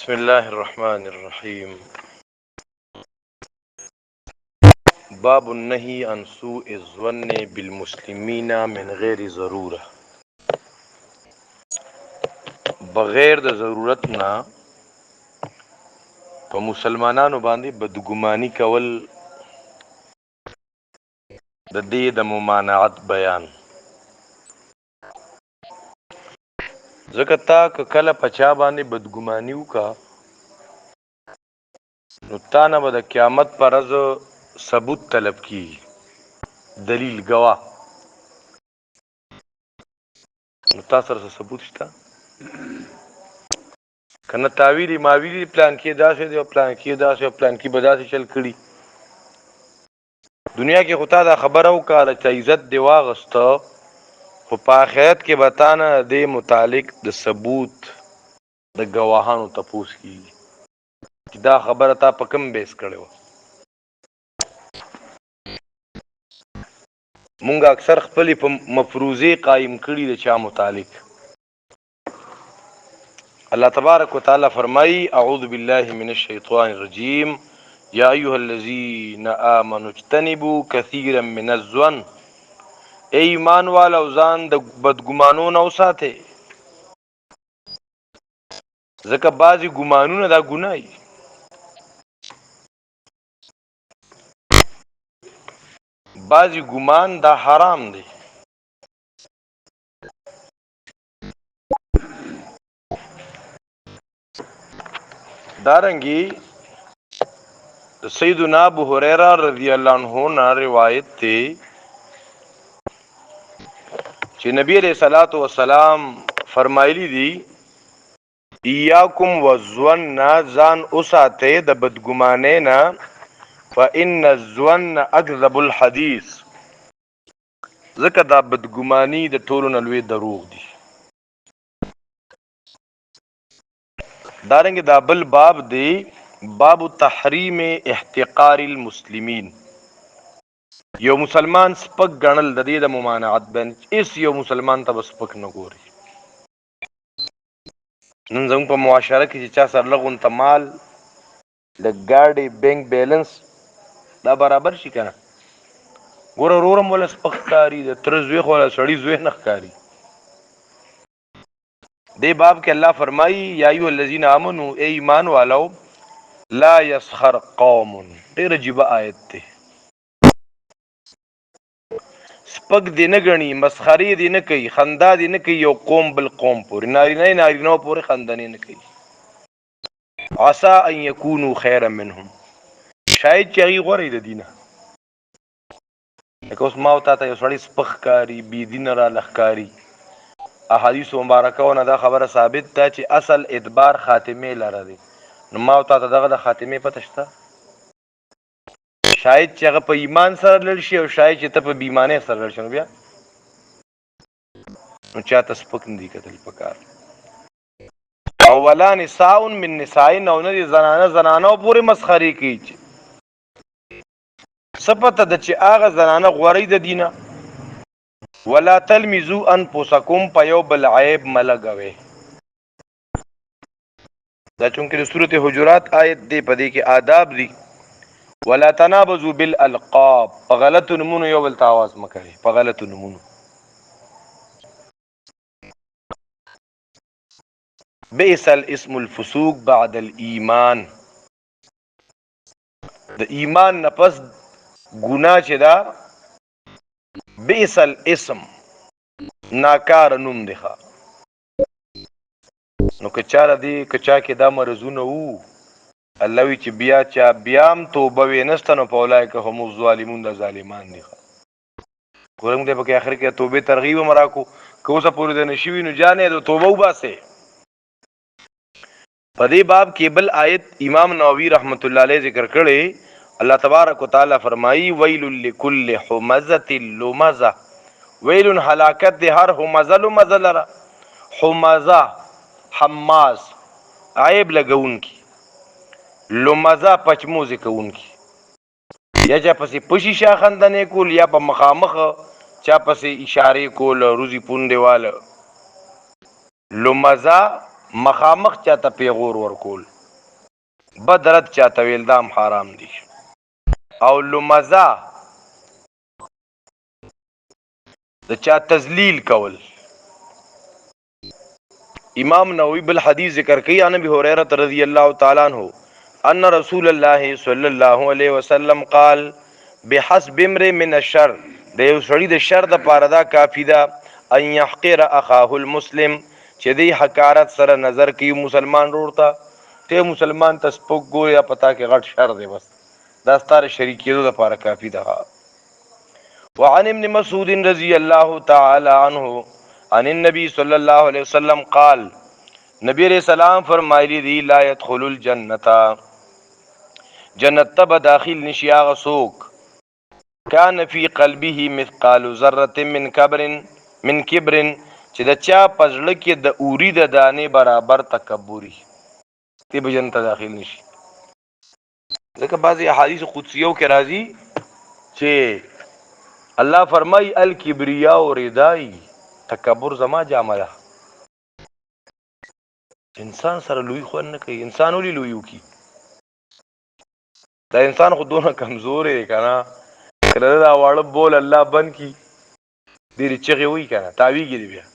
بسم الله الرحمن الرحيم. باب النهي عن سوء الظن بالمسلمين من غیر ضروره. بغیر د ضرورت نه په مسلمانانو باندې بدګماني کول د دې د ممانعت بیان. ځکه تا کله پچا باندې بدګماني وکا نو تا نه به د قیامت پر ورځ ثبوت طلب کی، دلیل گواه. نو تا سره ثبوت شته کنه؟ تاویلی ماویلی پلان کې داسې دی او پلان کې داسې او پلان کې به داسې چل کړي. دنیا کې خو تا دا خبره وکړه چې عزت دی واغسته، خو په آخرت کې به تا نه دې متعلق د ثبوت د ګواهانو تپوس کېږي چې دا خبره تا په کوم بیس کړې وه. مونږ اکثر خپلې په مفروضې قایم کړي د چا متعلق. الله تبارک وتعالی فرمایي اعوذ بالله من الشیطان الرجیم یا ایها الذین آمنوا اجتنبوا کثیرا من الظن. ای ایمان والو ځان د بدګمانو نه وساتئ، ځکه بعضې ګمانونه دا ګناه وي. بعضې ګمان دا حرام دی. دارنګې د سیدنا ابو هریره رضی الله عنه نه روایت دی چې نبی علیہ الصلوۃ والسلام فرمایلی دي ایاکم والظن، ځان اوساتئ د بدګمانۍ نه، فإن الظن اکذب الحدیث، ځکه دا بدګماني د ټولو نه لوی دروغ دي. دارنګه دا بل باب دی، باب تحریم احتقار المسلمین. یو مسلمان سپک ګڼل د دې د ممانعت بین. اس یو مسلمان ته سپک نه ګوري. نن زموږ په معاشره کې چې چا سره لغونته مال د ګاډي بینک بیلنس دا برابر شي کنه، ګوره رورم ولا سپک ښکاري، د تره زوی خو ولا سړي زوی نه ښکاري. دې باب کې الله فرمایي یا ایها الذین آمنوا، ای ایمان والو، لا یسخر قوم. ډېر عجیبه آیت دی. سپک دی نه ګڼي، مسخرې دی نه کوي، خندا دی نه کوي یو قوم بل قوم پورې، نارینه نارینه پورې خندنې نه کوي. عسى ان یکونوا خیرا منهم، شاید چې هغوی غوره د دینه. لکه اوس ما او تا ته یو سړی سپک ښکاري، بېدینه راله ښکاري. احادیثو مبارکونه دا خبره ثابت ده چې اصل ادبار خاتمې لره دی. نو ما او تا ته دغه د خاتمې پته شته؟ شاید چې هغه په ایمان سره لړ شي او شاید چې ته په بېایمانۍ سره لړ شي، نو بیا نو چاته سپک نه دي کتل پکار. او ولا نساء من نساء، او نه دي زنانه پورې مسخرې کوي چې څه پته ده چې هغه زنانه غوره د دینه. ولا تلمزوا انفسکم، په یو بل عیب مه لګوئ. دا چونکې د سورت حجرات آیت دی، په دې کې آداب دي. ولا تنابزوا بالالقاب، په غلطو نومونو یو بل ته آواز مه کوئ، په غلطو نومونو. بئس الاسم الفسوق بعد الایمان، د ایمان نه پس ګناه چې دا بئس الاسم، ناکار نوم دی. نو که چا کې دا مرضونه وو، الله وی چې بیا چا بیام توبه وینسته نو په اولئک هم الظالمون، د ظالمان دي. ګوره موږ په کې آخر کې توبې ترغیب هم راکو، که اوسه پورې د نه شوي نو جانې د توبه وباسئ. په دې باب کې بل آیت امام نووي رحمت الله علیه ذکر کړی. الله تبارک وتعالی فرمایي ویل لکل حمزة لمزة، ویل هلاکت دی هر حمزه لمزه لره. حمزه حماز عیب لګونکی، لمزه پچموزې کوونکی. یا چا پسې پشي شا خندنې کول، یا په مخامخ چا پسې اشارې کول، روزي پوندې واله. لمزه مخامخ چاته پیغور ورکول، بدرت چاته ویل دام حرام دي. او لمزه د چا تذلیل کول. امام نووي بل حدیث ذکر کوي ان ابي هريره رضی الله تعالی عنہ ان رسول الله صلی الله علیه وسلم قال بحسب امرئ من الشر، د یو سړي د شر د پاره دا کافی ده ان يحقر اخاه المسلم، چې دی حقارت سره نظر کوي مسلمان ورته ته مسلمان ته سپوک ګوري یا پتا کې غټ شر دی، بس دا ستاره شریکیدو د پاره کافی ده. وعن ابن مسعود رضی الله تعالی عنہ عن النبي صلی الله علیه وسلم قال، نبی علیہ السلام فرمایلی دی لا يدخل الجنه، جنت ته داخل نشي هغه څوک کان فی قلبه مثقال ذره من کبر چې د چا پزړه کې د اوری د دانې برابر تکبوري تی به جنت داخل نشي. ځکه بعضی احادیث قدسیو کې راځي چې الله فرمای الکبریا و ردای، تکبر زما جامه ده. انسان سره لوی خو نه کوي، انسان ولې لوی وکي؟ دا انسان خو دونه کمزور دی کنه، کله دا واړه بول الله بند کی ډېرې چغې وي کنه تاویږي دی بیا.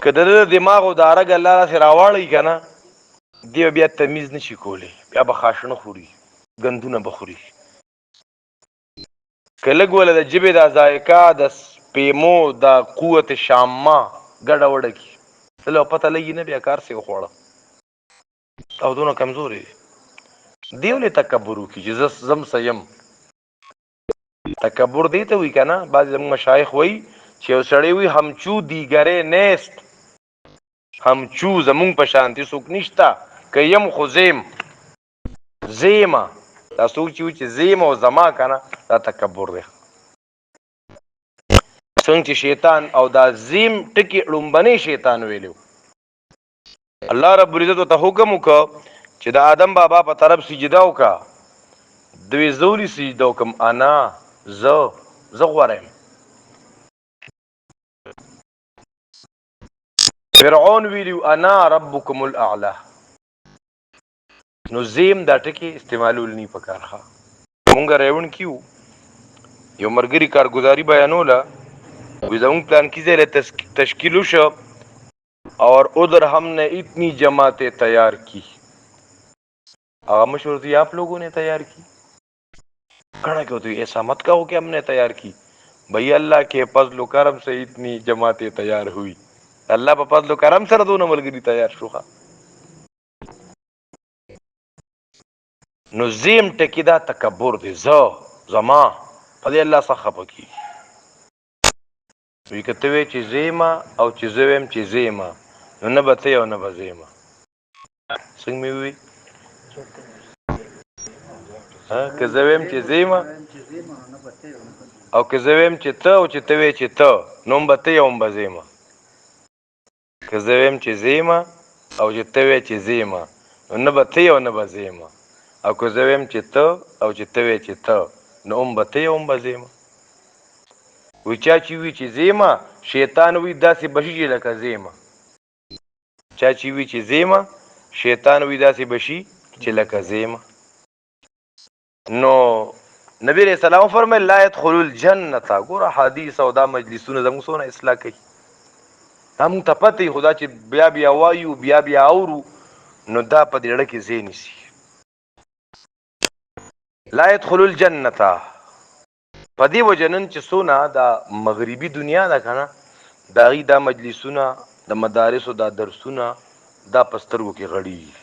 که د دماغ او د ارګ الله راسې راواړی کنه دی بیا تمیز نشي کولی، بیا به خاشنه خوري، ګندونه به خوري. که لږ وله د ژبې دا ذایقه د سپیمو د قوت شامه ګډه وډه کي له پته لګي نه بیا کار سې وخوړه او دونه کمزوري دی ولې تکبر وکړي چې زه زم سیم. تکبر دی ته وي که نه، بعضې زموږ مشایخ وایي چې یو سړی وي همچو دیګرې نیست، همچو زمونږ په شانتي څوک نشته، که یم خو زیم زیمه، دا څوک چې وي چې زیم او زما که نه دا تکبر دی. څنګه چې شیطان او دا زیم ټکي ړومبنی شیطان ویلو، الله رب العزت ورته حکم وکړه چې د آدم بابا په طرف سجده وکړه، دوی زولي سجده وکم انا زه غوره یم. فرعون ویلو انا ربکم الاعلی، نو زیم دا ټکي استعمالول نی پکارخه. مونږ ریون کیو یو مرګري کارګزاري بیانوله، وی زمونږ پلان کی ځای تشکیل وشو اور ادھر ہم نے اتنی جماعتیں تیار کی. مشہور تھی آپ لوگوں نے تیار کی، کھڑا کیوں تو ایسا مت کہو کہ ہم نے تیار کی، بھئی اللہ کے فضل و کرم سے اتنی جماعتیں تیار ہوئی. اللہ په فضل و کرم سره دونه ملګري تیار شوخه. نو زیم ټکی دا تکبر دی، زما په دې الله څخه خفه کیږي. وی که ته وی چې زیمه او چې زه ویم چې زیمه، نو نه به ته او نه به زیمه. څنګه مې ووي؟ که زه ویم چې زیمه او که زه ویم چې ته او چې ته وی چې ته، نو هم به ته او هم به زیمه. که زه ویم چې زیمه او چې ته وی چې زیمه، نو نه به ته او نه به زیمه. او که زه ویم چې ته او چې ته وی چې ته، نو هم به ته او هم به زیمه. وی چا چې وی چې زیمه، شیطان وی داسې بشي چې لکه زیمه. چا چې وی چې زیمه، شیطان وی داسې بشي چې لکه زیمه. نو نبی علیہ السلام فرمایل لا يدخل الجنه. ګوره حدیث او دا مجلسونه زموږ څونه اصلاح کوي، دا مونږ ته پته وي، خو دا چې بیا بیا وایو بیا بیا اورو نو دا په دې زړه کې ځای نیسي. لا يدخل الجنه په دې وجه نن چې څونه دا مغربي دنیا ده که نه، د هغې دا مجلسونه د مدارسو دا درسونه دا په سترګو کې غړېږي.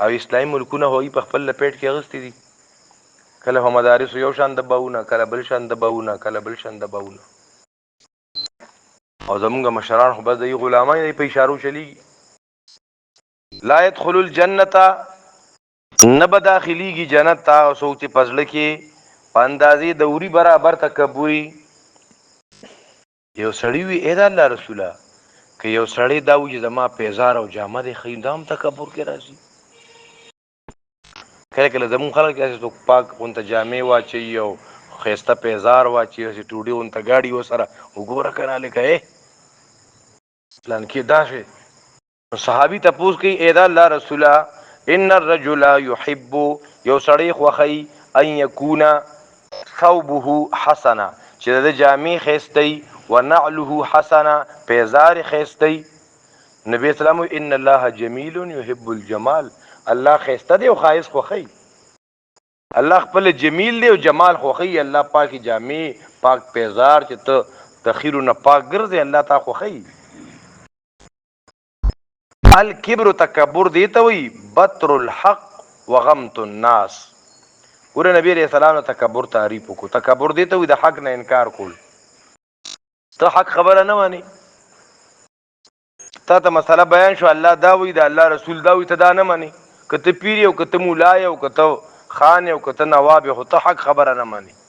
او اسلامي ملکونه هغوی په خپل لپیټ کې اخیستي دي، کله په مدارسو یو شان دباونه، کله بل شان دباونه، کله بل شان دباونه. او زمونږ مشران خو بس د هغې غلامان دی، په اشارو چلیږي. لا يدخل الجنه، نه به داخلیږي جنت ته هغه څوک چې په زړه کې په اندازې د اوري برابر تکبري. یو سړی وي ای د الله رسوله، که یو سړی دا وي چې زما پیزار او جامه دی ښایي، دا هم تکبر کې راځي. کله کله زمونږ خلک داسې څوک پاک غونته جامې واچوي او ښایسته پیزار واچوي، هسې ټوډۍ غونته ګاډي ورسره، وګوره که نه هلکه پلانکي داسې صحابي تپوس کوي اے دا الله رسولا ان الرجل يحب یو سړی خوخی ان یکونا ثوبه حسنا چې د جامع خيستي ونعله حسنا پیزار خيستي نبی اسلام ان الله جمیل يحب الجمال الله خيسته دی او خایس خوخی الله خپل جمیل دی او جمال خوخی الله پاکي جامع پاک پیزار چې ته تخیر نه پاک ګرځي الله تا خوخی الکبر تکبر دی ته وی بطر الحق وغمت الناس ور نبی علیہ السلام تکبر تعریف کو تکبر دی ته وی د حق نه انکار کول ته حق خبره نه مانی ته مسله بیان شو الله دا وی د الله رسول دا وی ته دا نه مانی کته پیر او کته مولا او کته خان او کته نواب هو ته حق خبره نه مانی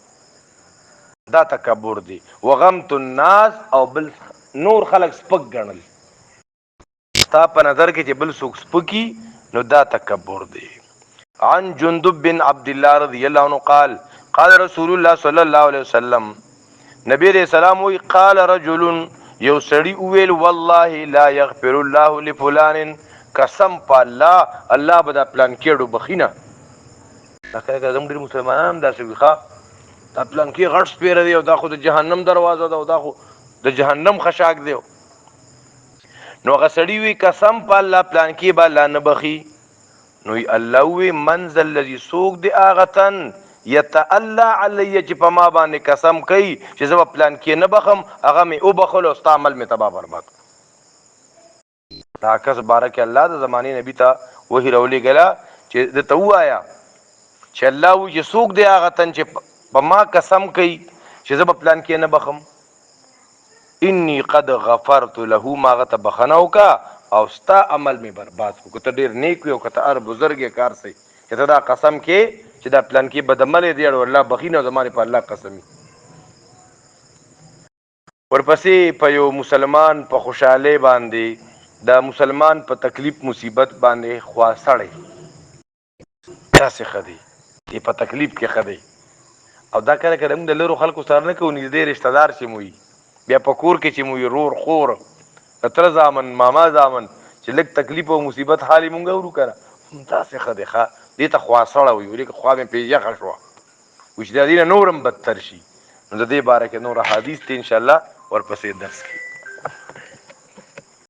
دا تکبر دی وغمت الناس او بل نور خلق سپک ګڼل تا په نظر کې چې بل څوک سپکی نو دا تکبر دی عن جندب بن عبد الله رضی الله عنه قال قال رسول الله صلی الله علیه وسلم نبی علیہ السلام وی قال رجل یو سړی ویل والله لا یغفر الله لفلان قسم په الله به دا پلان کېړو بخینه دا کله زموږ ډیر مسلمانان دا څه ښه دا پلان کې غټ سپیره دی او دا خو د جهنم دروازه ده او دا خو د جهنم خشاک دی نو غسړی وی قسم په الله پلان کې با الله نه بخي نو الله وی منزل الذي سوق دی اغتن يتألى علي چې په ما باندې قسم کوي چې زه پلان کې نه بخم هغه می او بخل او استعمال می تباہ برباد دا کس بارک الله د زمانه نبی ته وਹੀ رولي غلا چې د توایا چې الله وی چې سوق دی اغتن چې په ما قسم کوي چې زه پلان کې نه بخم انی قد غفرت له ما غت بخنو کا او ستا عمل می برباد کو ته ډیر نیک یو کته ار بزرګ کار سي چې دا قسم کې چې دا پلان کې بدعمل دی او الله بخینه زمانه په الله قسمی ورپسې په یو مسلمان په خوشاله باندې دا مسلمان په تکلیف مصیبت باندې خواصړې تاسو خدي چې په تکلیف کې خدي او دا کله کله موږ د لرو خلکو سره نه کوو نږدې رشتہ دار شي موي بیا په کور کې چې مو رور خور تر زامن ماما زامن چې لږ تکلیف او مصیبت حالي مونږ ورو کړه تاسو خدای ښه دې ته خواصړه وي ولې خو مې پیژه شو وش د دې نورم بدتر شي نو د دې باره کې نور حدیث ته ان شاء الله ورپسې درس کې